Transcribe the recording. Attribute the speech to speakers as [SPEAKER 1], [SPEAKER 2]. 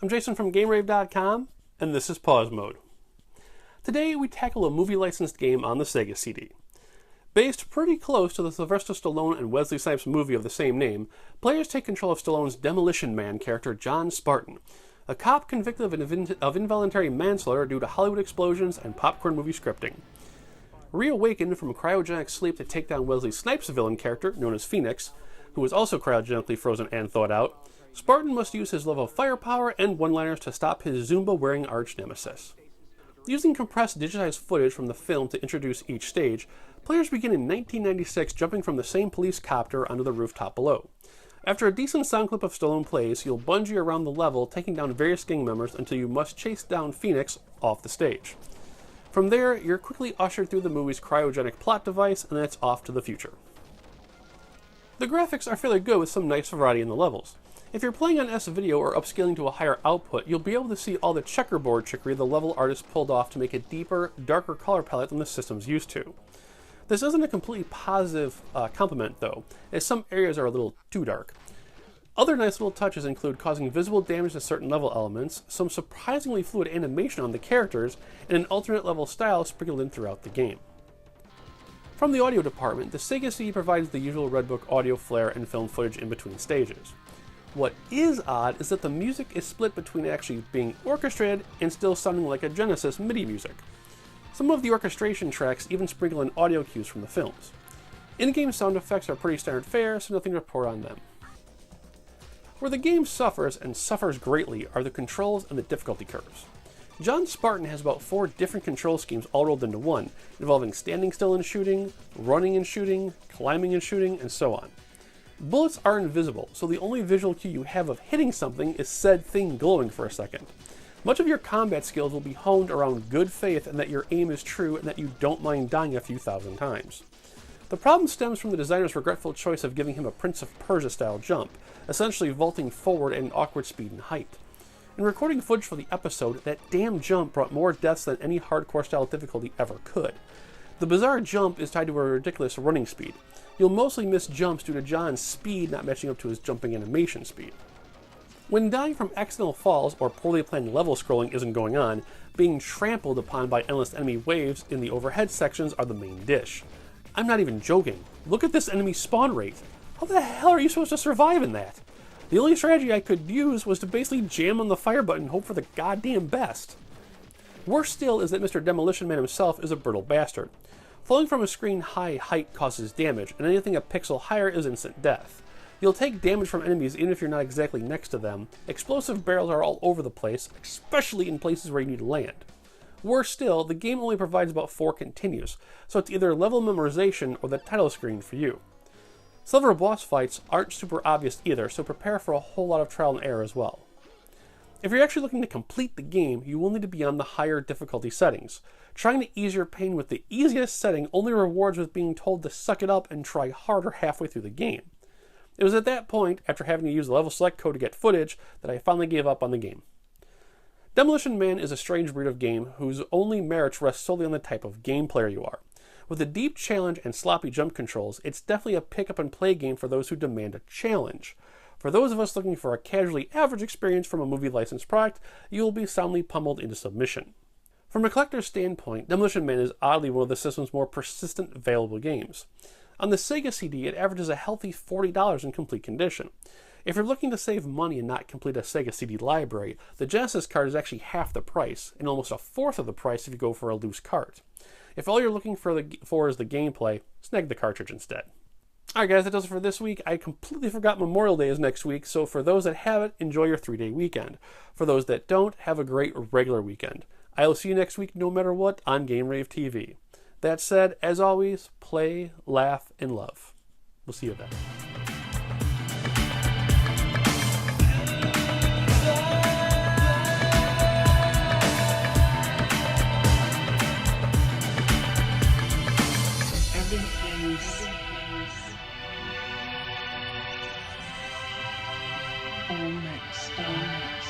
[SPEAKER 1] I'm Jason from GameRave.com, and this is Pause Mode. Today we tackle a movie-licensed game on the Sega CD. Based pretty close to the Sylvester Stallone and Wesley Snipes movie of the same name, players take control of Stallone's Demolition Man character John Spartan, a cop convicted of involuntary manslaughter due to Hollywood explosions and popcorn movie scripting. Reawakened from cryogenic sleep to take down Wesley Snipes' villain character, known as Phoenix, who was also cryogenically frozen and thawed out, Spartan must use his love of firepower and one-liners to stop his Zumba-wearing arch-nemesis. Using compressed digitized footage from the film to introduce each stage, players begin in 1996 jumping from the same police copter onto the rooftop below. After a decent sound clip of Stallone plays, you'll bungee around the level, taking down various gang members until you must chase down Phoenix off the stage. From there, you're quickly ushered through the movie's cryogenic plot device, and then it's off to the future. The graphics are fairly good with some nice variety in the levels. If you're playing on S-Video or upscaling to a higher output, you'll be able to see all the checkerboard trickery the level artist pulled off to make a deeper, darker color palette than the system's used to. This isn't a completely positive compliment, though, as some areas are a little too dark. Other nice little touches include causing visible damage to certain level elements, some surprisingly fluid animation on the characters, and an alternate level style sprinkled in throughout the game. From the audio department, the Sega CD provides the usual Redbook audio flare and film footage in between stages. What is odd is that the music is split between actually being orchestrated and still sounding like a Genesis MIDI music. Some of the orchestration tracks even sprinkle in audio cues from the films. In-game sound effects are pretty standard fare, so nothing to report on them. Where the game suffers, and suffers greatly, are the controls and the difficulty curves. John Spartan has about 4 different control schemes all rolled into one, involving standing still and shooting, running and shooting, climbing and shooting, and so on. Bullets are invisible, so the only visual cue you have of hitting something is said thing glowing for a second. Much of your combat skills will be honed around good faith and that your aim is true and that you don't mind dying a few thousand times. The problem stems from the designer's regretful choice of giving him a Prince of Persia-style jump, essentially vaulting forward at an awkward speed and height. In recording footage for the episode, that damn jump brought more deaths than any hardcore-style difficulty ever could. The bizarre jump is tied to a ridiculous running speed. You'll mostly miss jumps due to John's speed not matching up to his jumping animation speed. When dying from accidental falls or poorly planned level scrolling isn't going on, being trampled upon by endless enemy waves in the overhead sections are the main dish. I'm not even joking. Look at this enemy spawn rate. How the hell are you supposed to survive in that? The only strategy I could use was to basically jam on the fire button and hope for the goddamn best. Worse still is that Mr. Demolition Man himself is a brittle bastard. Falling from a screen high height causes damage, and anything a pixel higher is instant death. You'll take damage from enemies even if you're not exactly next to them. Explosive barrels are all over the place, especially in places where you need to land. Worse still, the game only provides about 4 continues, so it's either level memorization or the title screen for you. Several boss fights aren't super obvious either, so prepare for a whole lot of trial and error as well. If you're actually looking to complete the game, you will need to be on the higher difficulty settings. Trying to ease your pain with the easiest setting only rewards with being told to suck it up and try harder halfway through the game. It was at that point, after having to use the level select code to get footage, that I finally gave up on the game. Demolition Man is a strange breed of game whose only merits rest solely on the type of game player you are. With a deep challenge and sloppy jump controls, it's definitely a pick-up-and-play game for those who demand a challenge. For those of us looking for a casually average experience from a movie-licensed product, you will be soundly pummeled into submission. From a collector's standpoint, Demolition Man is oddly one of the system's more persistent available games. On the Sega CD, it averages a healthy $40 in complete condition. If you're looking to save money and not complete a Sega CD library, the Genesis card is actually half the price, and almost a fourth of the price if you go for a loose cart. If all you're looking for is the gameplay, snag the cartridge instead. Alright guys, that does it for this week. I completely forgot Memorial Day is next week, so for those that have it, enjoy your 3-day weekend. For those that don't, have a great regular weekend. I will see you next week no matter what on Game Rave TV. That said, as always, play, laugh, and love. We'll see you then.
[SPEAKER 2] All mixed.